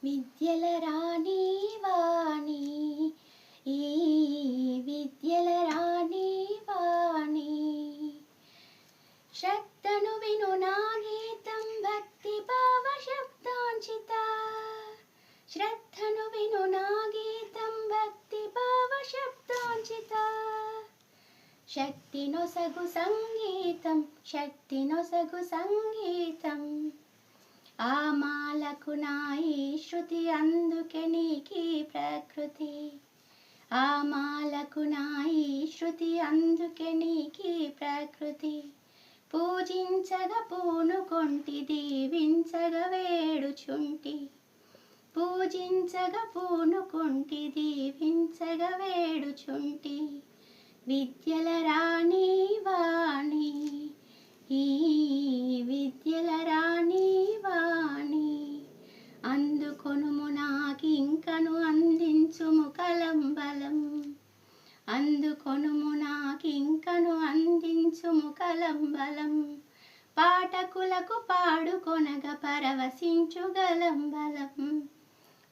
విద్యల రాణి వాణి ఈ విద్యల రాణి వాణి శ్రద్ధను విను నా గీతం భక్తి భావ శబ్దాంచిత శ్రద్ధను విను నా గీతం భక్తి భావ శబ్దాంచిత శక్తి నొసగు సంగీతం శక్తి నొసగు సంగీతం ఆ మాలకు నాయి శృతి అందుకే నీకి ప్రకృతి ఆ మాలకు నాయి శృతి అందుకే నీకి ప్రకృతి పూజించగ పూనుకొంటి దీవించగ వేడుచుంటి పూజించగ పూనుకొంటి దీవించగ వేడుచుంటి విద్యల రాణి వాణి ఈ విద్యల రాణి వాణి అందుకొనుము నాకింకను అందించుము కలంబలం అందుకొనుము నాకింకను అందించుము కలంబలం పాఠకులకు పాడుకొనగ పరవశించు గలంబలం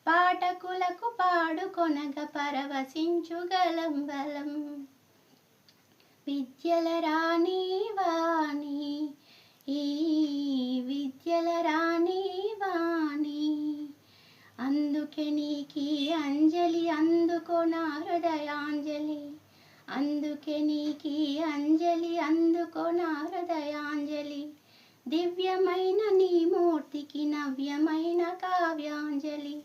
పాఠకులకు పాడుకొనగ పరవశించు గలంబలం విద్యల రాణి వాణి ఈ విద్యల రాణి వాణి అందుకే నీకి అంజలి అందుకో నా హృదయాంజలి అందుకే నీకి అంజలి అందుకో నా హృదయాంజలి దివ్యమైన నీ మూర్తికి నవ్యమైన కావ్యాంజలి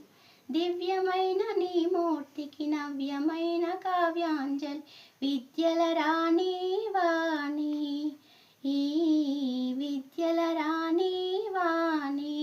దివ్యమైన నీ మూర్తికి నవ్యమైన కావ్యాంజలి విద్యల రాణి వాణి ఈ విద్యల రాణి వాణి